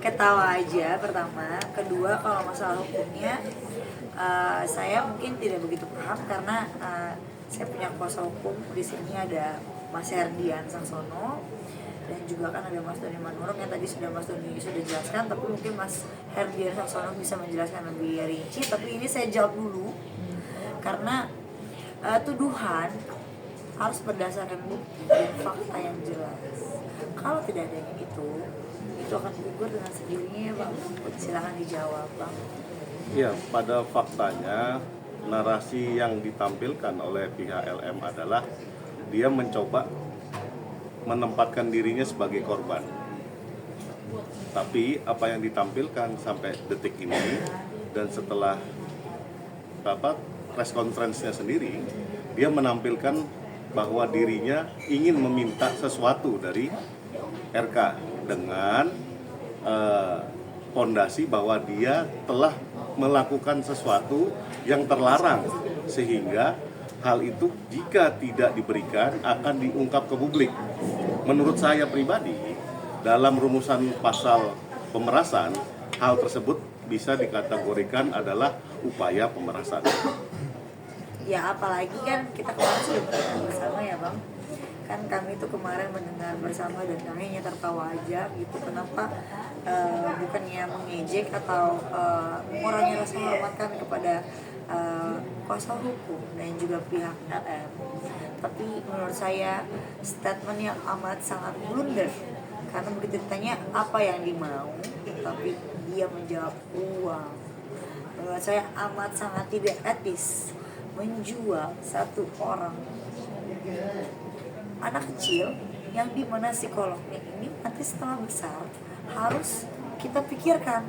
ketawa aja pertama. Kedua, kalau masalah hukumnya, saya mungkin tidak begitu paham karena saya punya kuasa hukum di sini, ada Mas Herdian Sangsono dan juga kan ada Mas Doni Manurung yang tadi sudah Mas Doni sudah jelaskan, tapi mungkin Mas Herdian Sangsono bisa menjelaskan lebih rinci. Tapi ini saya jawab dulu karena tuduhan harus berdasarkan bukti dan fakta yang jelas. Kalau tidak ada itu akan gugur dengan sendirinya ya Bang. Silahkan dijawab Bang. Ya, pada faktanya narasi yang ditampilkan oleh pihak LM adalah dia mencoba menempatkan dirinya sebagai korban. Tapi apa yang ditampilkan sampai detik ini dan setelah press conference-nya sendiri, dia menampilkan bahwa dirinya ingin meminta sesuatu dari RK dengan fondasi bahwa dia telah melakukan sesuatu yang terlarang, sehingga hal itu jika tidak diberikan akan diungkap ke publik. Menurut saya pribadi, dalam rumusan pasal pemerasan, hal tersebut bisa dikategorikan adalah upaya pemerasan. Ya apalagi kan kita kemarin sudah mendengar bersama ya Bang. Kan kami itu kemarin mendengar bersama dan kami hanya tertawa aja gitu. Kenapa bukannya mengejek atau mengurangi rasa hormat kami kepada kuasa hukum dan juga pihak LM. Tapi menurut saya statement yang amat sangat blunder. Karena begitu ditanya apa yang dimau, tapi dia menjawab uang. Menurut saya amat sangat tidak etis menjual satu orang anak kecil yang dimana psikolognya ini nanti setelah besar harus kita pikirkan,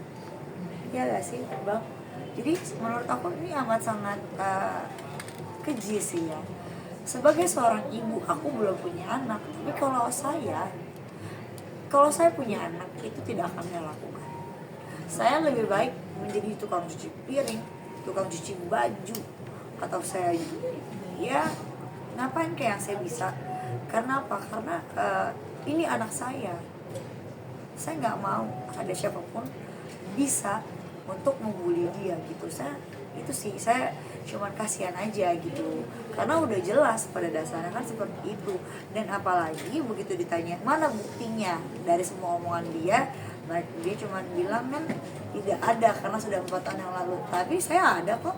ya gak sih Bang? Jadi menurut aku ini amat sangat keji sih ya. Sebagai seorang ibu, aku belum punya anak, tapi kalau saya punya anak itu tidak akan saya lakukan. Saya lebih baik menjadi tukang cuci piring, tukang cuci baju, atau saya ya ngapain kayak yang saya bisa. Karena apa? Karena ini anak saya nggak mau ada siapapun bisa untuk membuli dia gitu. Saya cuman kasihan aja gitu, karena udah jelas pada dasarnya kan seperti itu. Dan apalagi begitu ditanya mana buktinya dari semua omongan dia, nah dia cuman bilang kan tidak ada karena sudah 4 tahun yang lalu. Tapi saya ada kok.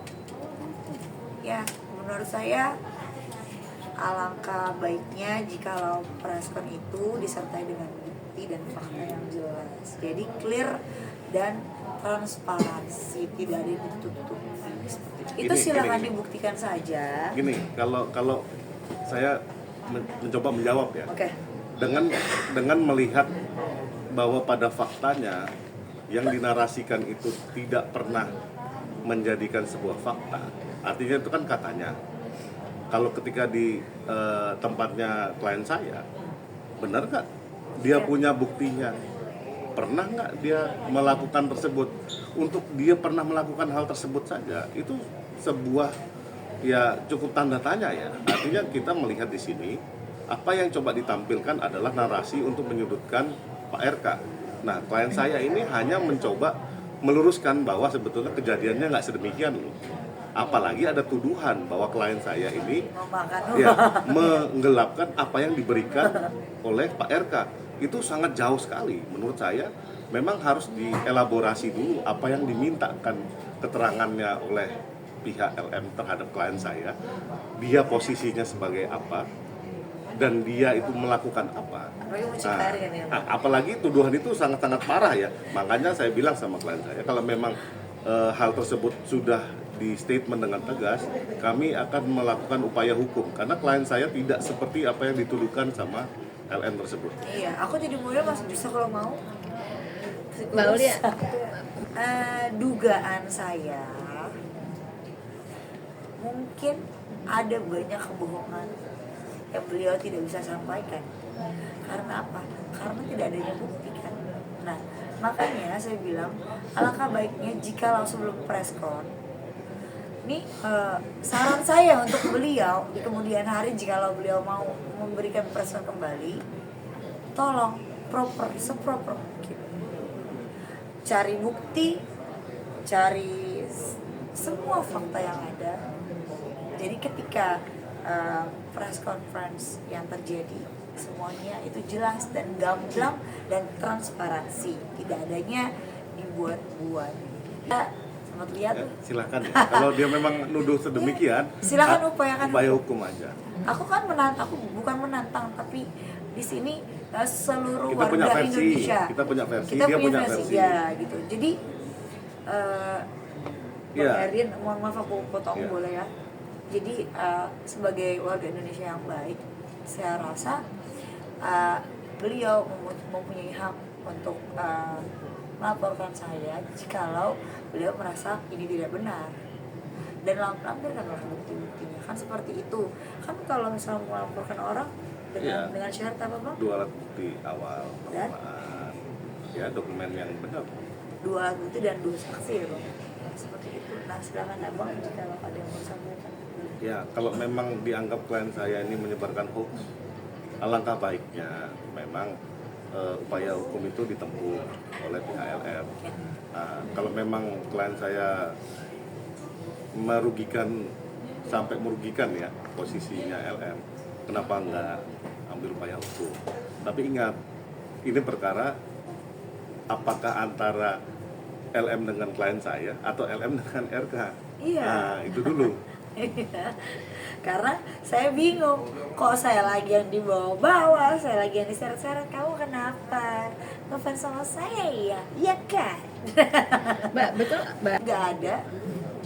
Ya, menurut saya alangkah baiknya jikalau preskon itu disertai dengan bukti dan fakta yang jelas. Jadi clear dan transparansi, tidak ada yang ditutup. Itu silakan dibuktikan saja. Gini, kalau saya mencoba menjawab ya. Oke. Dengan melihat bahwa pada faktanya yang dinarasikan itu tidak pernah menjadikan sebuah fakta. Artinya itu kan katanya. Kalau ketika di tempatnya klien saya, benar nggak dia punya buktinya? Pernah nggak dia melakukan tersebut? Untuk dia pernah melakukan hal tersebut saja, itu sebuah ya cukup tanda tanya ya. Artinya kita melihat di sini apa yang coba ditampilkan adalah narasi untuk menyudutkan Pak RK. Nah, klien saya ini hanya mencoba meluruskan bahwa sebetulnya kejadiannya nggak sedemikian loh. Apalagi ada tuduhan bahwa klien saya ini ya menggelapkan apa yang diberikan oleh Pak RK. Itu sangat jauh sekali menurut saya. Memang harus dielaborasi dulu apa yang dimintakan keterangannya oleh pihak LM terhadap klien saya. Dia posisinya sebagai apa dan dia itu melakukan apa. Nah, apalagi tuduhan itu sangat-sangat parah ya. Makanya saya bilang sama klien saya, kalau memang hal tersebut sudah di statement dengan tegas, kami akan melakukan upaya hukum karena klien saya tidak seperti apa yang dituduhkan sama LM tersebut. Iya, aku jadi muda masih bisa kalau mau. Mau lihat? Dugaan saya mungkin ada banyak kebohongan yang beliau tidak bisa sampaikan. Karena apa? Karena tidak adanya bukti kan. Nah, makanya saya bilang alangkah baiknya jika langsung sebelum preskon ini saran saya untuk beliau di kemudian hari jikalau beliau mau memberikan preskon kembali, tolong seproper mungkin cari bukti, cari semua fakta yang ada. Jadi ketika press conference yang terjadi, semuanya itu jelas dan gamblang dan transparansi, tidak adanya dibuat-buat. Selamat lihat. Silahkan ya. Kalau dia memang nuduh sedemikian, Silakan upayakan upaya hukum aja. Aku bukan menantang, tapi di sini seluruh Kita punya warga versi, Indonesia kita punya versi, kita dia punya punya versi versi. ya gitu. Jadi Iya. Bang Erin, mohon maaf aku potong Iya. boleh ya. Jadi sebagai warga Indonesia yang baik, saya rasa beliau mempunyai hak untuk melaporkan saya jikalau beliau merasa ini tidak benar, dan lampirkanlah bukti-buktinya, kan seperti itu kan. Kalau misalnya melaporkan orang Iya. dengan syarat apa Bang? 2 alat bukti awal, Dan? pemeriksaan, ya dokumen yang benar. 2 alat bukti dan 2 saksi ya Bang, seperti itu. Nah silakan Abang jika ada yang mau disampaikan. Ya, kalau memang dianggap klien saya ini menyebarkan hoax, alangkah baiknya memang upaya hukum itu ditempuh oleh pihak LM. Nah, kalau memang klien saya sampai merugikan ya posisinya LM, kenapa enggak ambil upaya hukum? Tapi ingat, ini perkara apakah antara LM dengan klien saya atau LM dengan RK? Iya. Nah, itu dulu. Karena saya bingung, kok saya lagi yang dibawa-bawa, saya lagi yang diseret-seret, kamu kenapa ngefans sama saya ya? Iya kan? Mbak, betul Mbak? Nggak ada,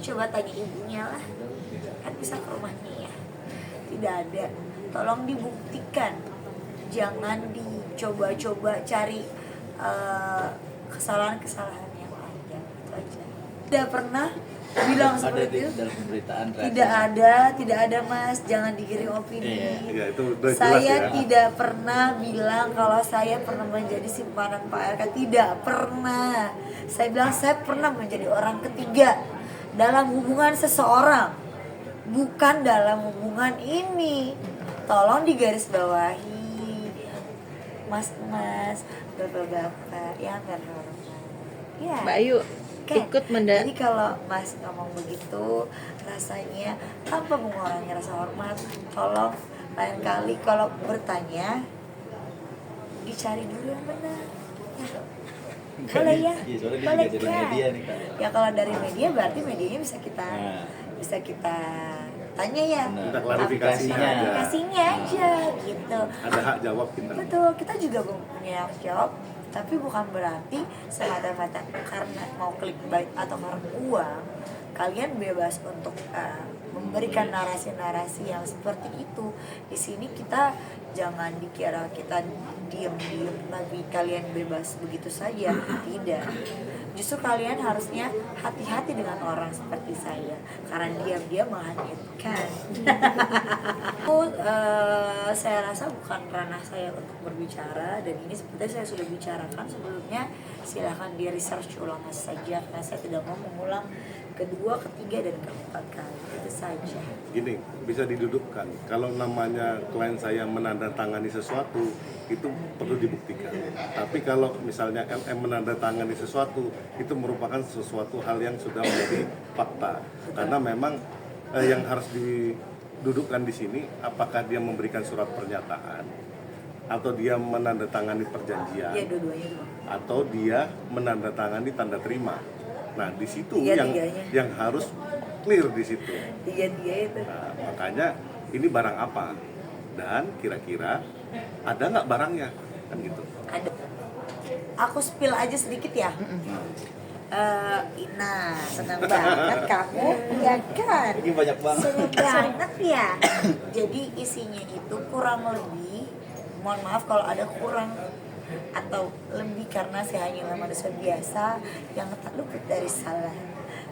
coba tanya ibunya lah, kan bisa ke rumahnya ya. Tidak ada, tolong dibuktikan, jangan dicoba-coba cari kesalahan-kesalahan yang ada, itu aja. Tidak pernah bilang seperti itu. Dalam pemberitaan Tidak ada Mas, jangan digiring opini. Ya, itu udah jelas Saya ya. tidak pernah bilang kalau saya pernah menjadi simpanan Pak RK, tidak pernah. Saya bilang saya pernah menjadi orang ketiga dalam hubungan seseorang, bukan dalam hubungan ini. Tolong digarisbawahi, mas-mas, bapak-bapak yang terhormat. Ya. Mbak Ayu Kan? ikut Jadi kalau Mas ngomong begitu, rasanya tanpa mengurangi rasa hormat, tolong lain kali kalau bertanya dicari dulu yang benar. Ya. Boleh ya? Iya, soalnya dia Boleh juga dari kan? media nih, Kak. Ya kalau dari media berarti medianya bisa kita tanya ya. Benar. Minta klarifikasinya aja. Klarifikasinya aja gitu. Ada hak jawab kita. Betul, kita juga punya hak jawab, tapi bukan berarti semata-mata karena mau clickbait atau karena uang kalian bebas untuk memberikan narasi-narasi yang seperti itu. Di sini kita jangan dikira kita diam-diam tapi kalian bebas begitu saja. Tidak. Justru kalian harusnya hati-hati dengan orang seperti saya karena diam-diam menghanyutkan. Saya rasa bukan ranah saya untuk berbicara, dan ini seperti saya sudah bicarakan sebelumnya. Silahkan di research ulang saja karena saya tidak mau mengulang kedua, ketiga, dan keempat kali. Itu saja. Gini, bisa didudukkan. Kalau namanya klien saya menandatangani sesuatu, itu perlu dibuktikan. Tapi kalau misalnya LM menandatangani sesuatu, itu merupakan sesuatu hal yang sudah menjadi fakta. Karena memang yang harus didudukkan di sini, apakah dia memberikan surat pernyataan, atau dia menandatangani perjanjian, Ya dua-duanya dong. atau dia menandatangani tanda terima. Nah, di situ Tiga-tiganya. yang harus clear di situ. Tiga-tiga itu. Nah, makanya ini barang apa dan kira-kira ada nggak barangnya, kan gitu. Ada. Aku spill aja sedikit ya. Ina, senang banget kamu, ya kan? Ini banyak banget. Senang banget ya. Jadi isinya itu kurang lebih, mohon maaf kalau ada kurang atau lebih karena saya hanya manusia biasa yang tak luput dari salah.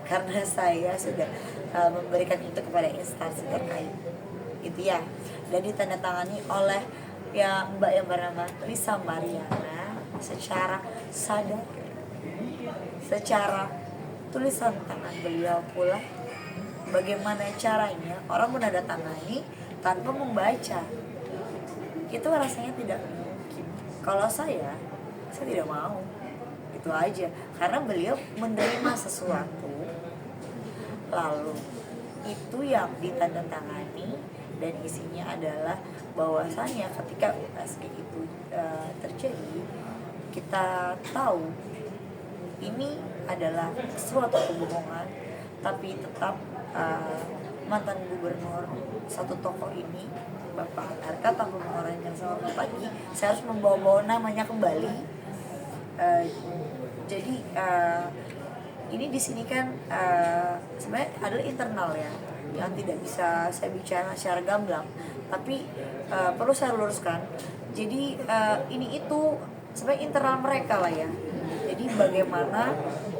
Karena saya sudah memberikan itu kepada instansi terkait, gitu ya. Dan ditandatangani oleh Mbak yang bernama Lisa Mariana secara sadar, secara tulisan tangan beliau pula. Bagaimana caranya orang menandatangani tanpa membaca? Itu rasanya tidak mungkin. Kalau saya tidak mau. Itu itu aja, karena beliau menerima sesuatu lalu itu yang ditandatangani dan isinya adalah bahwasannya ketika USG itu terjadi, kita tahu ini adalah suatu kebohongan, tapi tetap mantan gubernur satu tokoh ini Bapak RK tanpa mengurangi sama pagi, saya harus membawa namanya kembali. Jadi ini di sini kan sebenarnya adalah internal ya, yang tidak bisa saya bicara secara gamblang, tapi perlu saya luruskan. Jadi ini itu sebenarnya internal mereka lah ya. Jadi bagaimana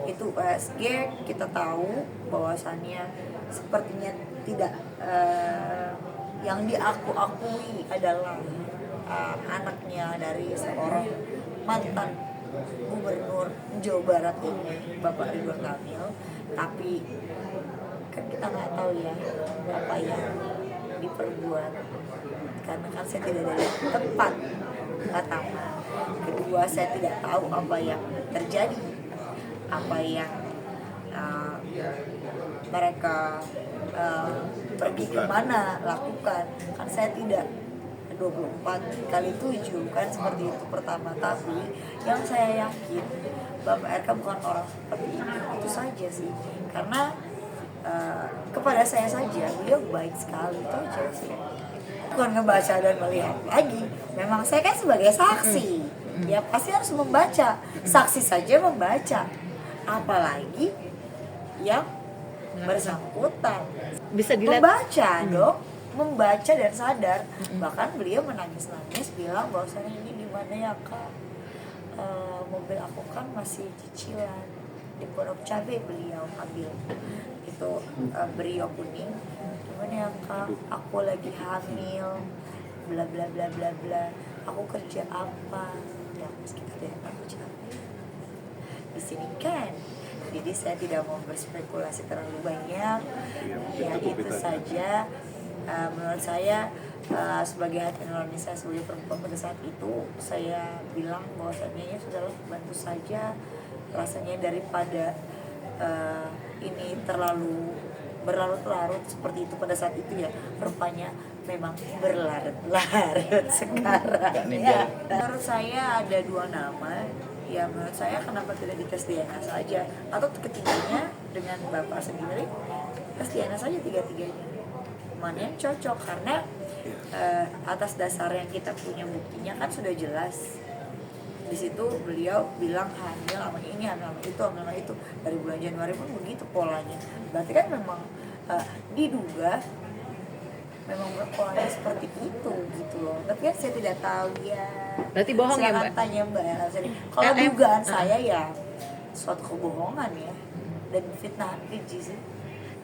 itu USG kita tahu bahwasannya sepertinya tidak yang diakui adalah anaknya dari seorang mantan gubernur Jawa Barat ini, Bapak Ridwan Kamil. Tapi kan kita nggak tahu ya apa yang diperbuat, karena kan saya tidak ada di tempat pertama. Kedua, saya tidak tahu apa yang terjadi, apa yang mereka pergi kemana, lakukan. Kan saya tidak 24 kali 7 kan seperti itu pertama. Tapi yang saya yakin Bapak RK bukan orang seperti itu saja sih, karena kepada saya saja beliau baik sekali, itu aja sih. Bukan ngebaca dan melihat lagi, memang saya kan sebagai saksi ya pasti harus membaca. Saksi saja membaca, apalagi yang bersangkutan. Bisa dilihat Membaca dong, membaca dan sadar. Bahkan beliau menangis-nangis bilang bahwasanya ini di mana ya Kak, mobil aku kan masih cicilan di Pondok Cabe, beliau ambil itu Brio kuning. Gimana ya Kak, aku lagi hamil, bla bla bla bla bla, aku kerja apa ya, meski tidak aku capek di sini kan. Jadi saya tidak mau berspekulasi terlalu banyak. Ya itu saja. Menurut saya sebagai hati nurani saya sebagai perempuan pada saat itu, saya bilang bahwasannya ya sudahlah, bantu saja rasanya daripada ini terlalu berlarut-larut seperti itu pada saat itu ya. Rupanya memang berlarut-larut sekarang ya. Menurut saya ada 2 nama. Ya menurut saya kenapa tidak dites DNA saja, atau ketiganya dengan Bapak sendiri tes DNA saja, tiga-tiganya mana yang cocok, karena atas dasar yang kita punya buktinya kan sudah jelas. Di situ beliau bilang hamil sama ini, hamil sama itu, hamil sama itu, dari bulan Januari pun begitu polanya. Berarti kan memang diduga memang polanya seperti itu gitu loh. Tapi kan saya tidak tahu ya. Berarti bohong ya, Mbak? Tanya Mbak ya. Kalau dugaan saya ya suatu kebohongan ya, dan fitnah keji sih.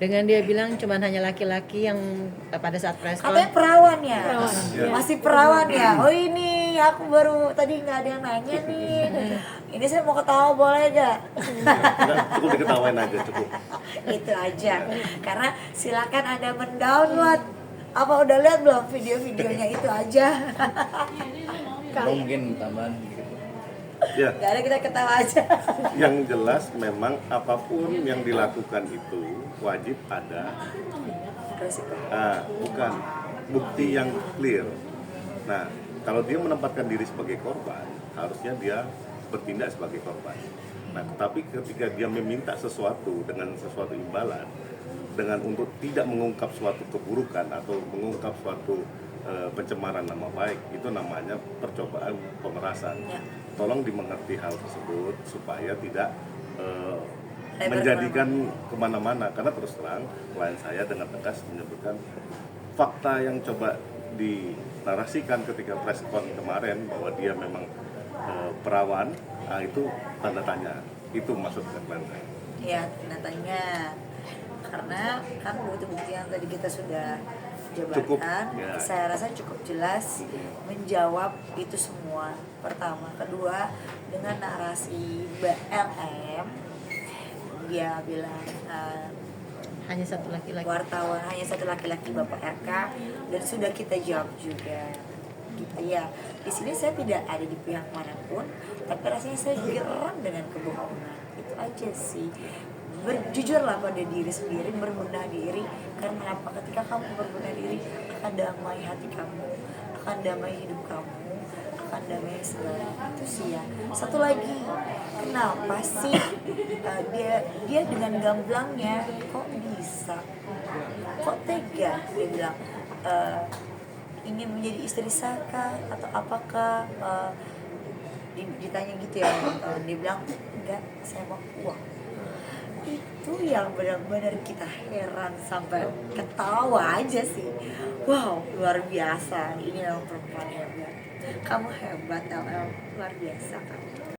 Dengan dia bilang cuman hanya laki-laki yang pada saat press con. Katanya perawan ya. Ya. Masih perawan ya. Oh ini aku baru tadi nggak ada yang nanya nih. Ini saya mau ketawa boleh gak? Enggak, cukup diketawain aja, cukup. Itu aja. Karena silakan Anda mendownload. Apa udah lihat belum video-videonya, itu aja. Mungkin tambahan gitu. Ya, Gak ada, kita ketawa aja. yang jelas memang apapun yang dilakukan itu wajib ada Resiko. bukan bukti yang clear. Nah, kalau dia menempatkan diri sebagai korban, harusnya dia bertindak sebagai korban. Nah, tetapi ketika dia meminta sesuatu dengan sesuatu imbalan, dengan untuk tidak mengungkap suatu keburukan atau mengungkap suatu pencemaran nama baik, itu namanya percobaan pemerasan. Ya. Tolong dimengerti hal tersebut supaya tidak Lebar menjadikan kemana-mana, karena terus terang klien saya dengan tegas menyebutkan fakta yang coba dinarasikan ketika press con kemarin bahwa dia memang perawan, itu tanda tanya. Itu maksud klien saya. Ya, tanda tanya. Karena kan bukti-bukti yang tadi kita sudah jabarkan, Cukup, ya. saya rasa cukup jelas menjawab itu semua. Pertama, kedua, dengan narasi BLM, dia bilang Hanya satu laki-laki. wartawan hanya satu laki-laki Bapak RK, dan sudah kita jawab juga gitu ya. Di sini saya tidak ada di pihak manapun, tapi rasanya saya geram dengan kebohongan. Itu aja sih. Berjujurlah pada diri sendiri, berbenah diri. Karena apa? Ketika kamu berbenah diri, akan damai hati kamu, akan damai hidup kamu, akan damai segala itu sih ya. Satu lagi, kenapa sih dia dengan gamblangnya kok bisa, kok tega dia bilang ingin menjadi istri Saka atau apakah ditanya gitu ya teman-teman, dia bilang enggak, saya mau uang. Itu yang benar-benar kita heran sampai ketawa aja sih. Wow, luar biasa, ini memang perempuan hebat, kamu hebat LL, luar biasa kamu.